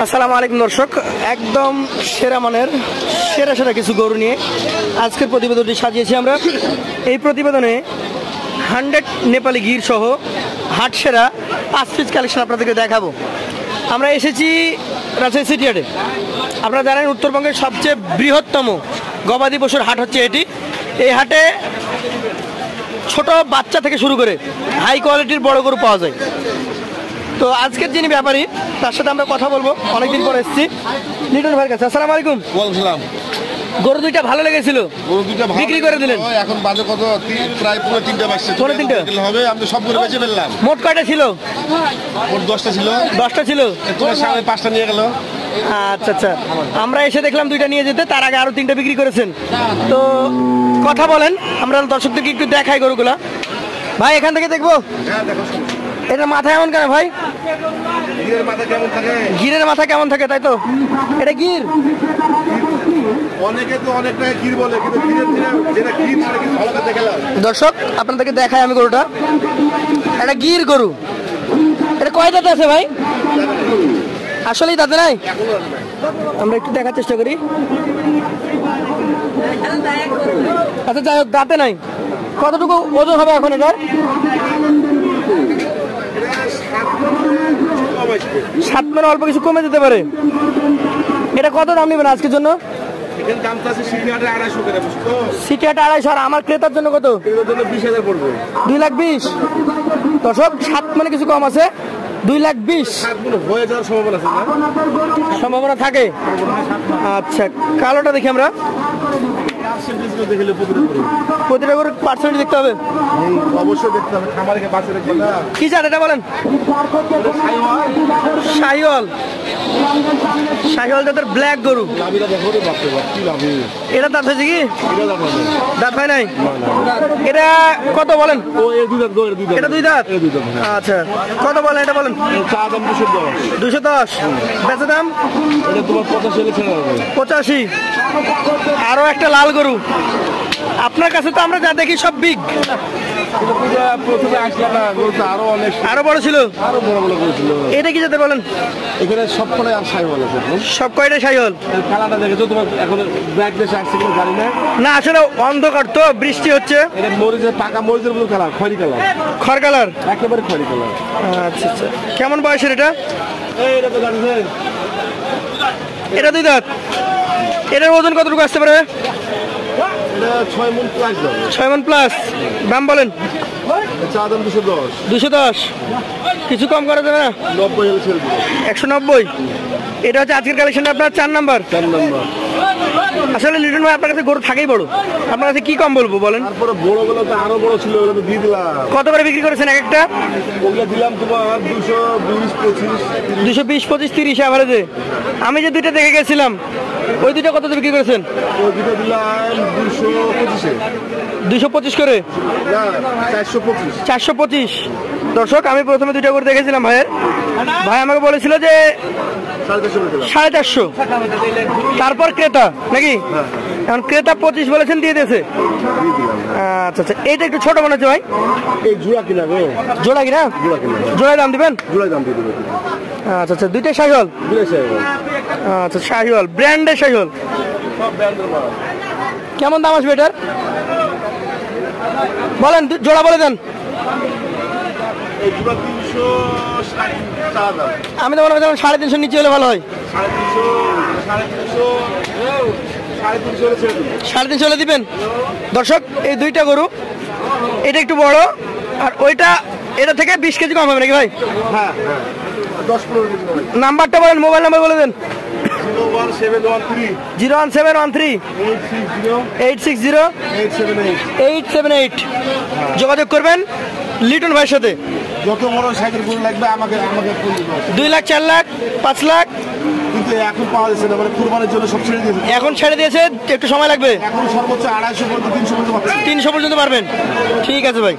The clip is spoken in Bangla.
আসসালামু আলাইকুম দর্শক, একদম সেরা মানের সেরা সেরা কিছু গরু নিয়ে আজকের প্রতিবেদনটি সাজিয়েছি আমরা। এই প্রতিবেদনে 100 নেপালি গির সহ হাট সেরা 5 পিস কালেকশন আপনাদেরকে দেখাবো। আমরা এসেছি রাজশাহী সিটি হাটে। আপনারা জানেন উত্তরবঙ্গের সবচেয়ে বৃহত্তম গবাদি পশুর হাট হচ্ছে এটি। এই হাটে ছোট বাচ্চা থেকে শুরু করে হাই কোয়ালিটির বড় গরু পাওয়া যায়। তো আজকের যিনি ব্যাপারী তার সাথে আমরা কথা বলবো। অনেকদিন পর এসেছি লিটন ভাইয়ের কাছে। আসসালামু আলাইকুম। ওয়ালাইকুম সালাম। গরু দুইটা ভালো লেগেছিল, গরু দুইটা ভালো বিক্রি করে দিলেন। এখন বাজে কত? প্রায় পুরো 3টা বাজছে। পুরো 3টা হবে। আমি সব গরু বেচে ফেললাম। মোট কয়টা ছিল? মোট 10টা ছিল। 10টা ছিল। তোমার সামনে 5টা নিয়ে গেল। আচ্ছা আচ্ছা, আমরা এসে দেখলাম 2টা নিয়ে যেতে, তার আগে আরো 3টা বিক্রি করেছেন। তো কথা বলেন, আমরা দর্শকদেরকে একটু দেখাই গরুগুলা। ভাই এখান থেকে দেখবো। হ্যাঁ দেখো। এটা মাথা এমন কেন ভাই? গিরের মাথা কেমন থাকে? গিরের মাথা কেমন থাকে, তাই তো? এটা গির। অনেকে তো অনেক টাকা গির বলে, কিন্তু গিরের যেটা গির সেটা কিন্তু ভালো করে দেখালাম। দর্শক আপনাদেরকে দেখাই আমি গরুটা। এটা গির গরু। এটা কয় দাঁত আছে ভাই? আসলেই দাঁতে নাই? আমরা একটু দেখার চেষ্টা করি। আচ্ছা যাই হোক, দাঁতে নাই। কতটুকু ওজন হবে এখন এটার? 7 মণ, অল্প কিছু কমে যেতে পারে। এটা কত দাম নেবেন আজকের জন্য? এখানে দাম তো আছে সিটি হাটে 250 করে বুঝছো? সিটি হাটে 250। আর আমার ক্রেতার জন্য কত? ক্রেতার জন্য 20,000 পড়বে। 2,20,000। দর্শক 7 মানে কিছু কম আছে, 2,20,000 7 গুণ হয়ে যাওয়ার সম্ভাবনা আছে না? সম্ভাবনা থাকে। আচ্ছা, কালোটা দেখি আমরা। প্রতিটা করে পার্সেন্টেজ দেখতে হবে। অবশ্যই দেখতে হবে। খামারে বাচ্চা দেখবে না। কি জান এটা বলেন? শাহিওয়াল। শাহিওয়াল জাতের ব্ল্যাক গরু। লাভিটা দেখো রে বাপ রে বাপ, কি লাভি। এটা দাঁত হয়েছে কি? এটা দাম হবে। দাঁত হয় নাই? এটা কত বলেন? ও এর দুই দাঁত, এর দুই দাঁত। এটা 2 দাঁত। এর দুই দাঁত। আচ্ছা, কত বলেন এটা বলেন? চা দাম 210। 210। বেচা দাম? এটা তোমার 85 হলে ছেড়ে হবে। 85। আরো একটা লাল গরু। আপনার কাছে তো আমরা যা দেখি সব বিগ। প্রথমে আসলে না, গরুটা আরো অনেক আরো বড় ছিল। আরো বড় বড় গরু ছিল। এটা কি যেতে বলেন? এখানে সব করে আর সাইওয়াল আছে। সব কয়টা শাহিওয়াল? কালারটা দেখেছো তোমার? এখন ব্যাগ দেশে আসছে কিনা জানি না। না আসলে অন্ধকার তো, বৃষ্টি হচ্ছে। এটা মরিচের পাকা মরিচের মতো কালার, খয়েরি কালার। খড় কালার, একেবারে খয়েরি কালার। আচ্ছা আচ্ছা। কেমন বয়সের এটা? এটা তো জানেন, এটা 2 দাঁত। এটার ওজন কতটুকু আসতে পারে? এটা 6 মণ প্লাস যাবে। 6 মণ প্লাস। দাম বলেন? চা দাম 210। 210। কিছু কম করা যাবে না? 90 হলে ছেড়ে দিবে। 190। এটা হচ্ছে আজকের কালেকশনটা আপনার 4 নাম্বার। 4 নম্বর। আসলে লিটন ভাই আপনার কাছে গরু থাকেই বড়, আপনার কাছে কি কম বলবো বলেন? তারপরে বড় গুলো তো আরো বড় ছিল, ওগুলো তো দিয়ে দিলাম। কত করে বিক্রি করেছেন এক একটা? ওগুলো দিলাম তোমার 220, 25, 220, 25, 30 অ্যাভারেজে। আমি যে 2টা দেখে গেছিলাম, ওই 2টা কত বিক্রি করেছেন? ওই দুটো দিলাম 225-এ। 225 করে? না, 425। 425। দর্শক আমি প্রথমে 2টা করে দেখেছিলাম ভাইয়ের। ভাই আমাকে বলেছিল যে 450। তারপর ক্রেতা নাকি? এখন ক্রেতা 25 বলেছেন, দিয়ে দিয়েছে। আচ্ছা আচ্ছা, এইটা একটু ছোট মনে হচ্ছে ভাই। এই জোড়া কিনা গো? জোড়া কিনা? জোড়া কিনা। জোড়ায় দাম দিবেন? জোড়ায় দাম দিয়ে দেবে। আচ্ছা আচ্ছা, 2টাই শাহিওয়াল? দুটোই শাহিওয়াল। আচ্ছা, শাহিওয়াল ব্র্যান্ডের শাহিওয়াল। সব ব্র্যান্ডের মাল। কেমন দাম আসবে এটার বলেন? জোড়া বলে দেন। এই জোড়া 360 চা দাম। আমি তো মনে করছিলাম 350 নিচে হলে ভালো হয়। 350 হলে ছেড়ে দেবে। 350 হলে দিবেন? দর্শক এই 2টা গরু, এটা একটু বড় আর ওইটা এটা থেকে 20 কেজি কম হবে নাকি ভাই? হ্যাঁ হ্যাঁ, 10-15 কেজি হবে। নাম্বারটা বলেন, মোবাইল নাম্বার বলে দেন। 01713 01713 860 860 878। 878। যোগাযোগ করবেন লিটন ভাইয়ের সাথে। যত বড় সাইকেল গরু লাগবে আমাকে ফোন দিতে। 2 লাখ, 4 লাখ, 5 লাখ কিন্তু এখন পাওয়া যাচ্ছে না, মানে কুরবানির জন্য সব ছেড়ে দিয়েছে। এখন ছেড়ে দিয়েছে, একটু সময় লাগবে। এখন সর্বোচ্চ 250 পর্যন্ত 300 পর্যন্ত পাচ্ছে। 300 পর্যন্ত পারবেন? ঠিক আছে ভাই।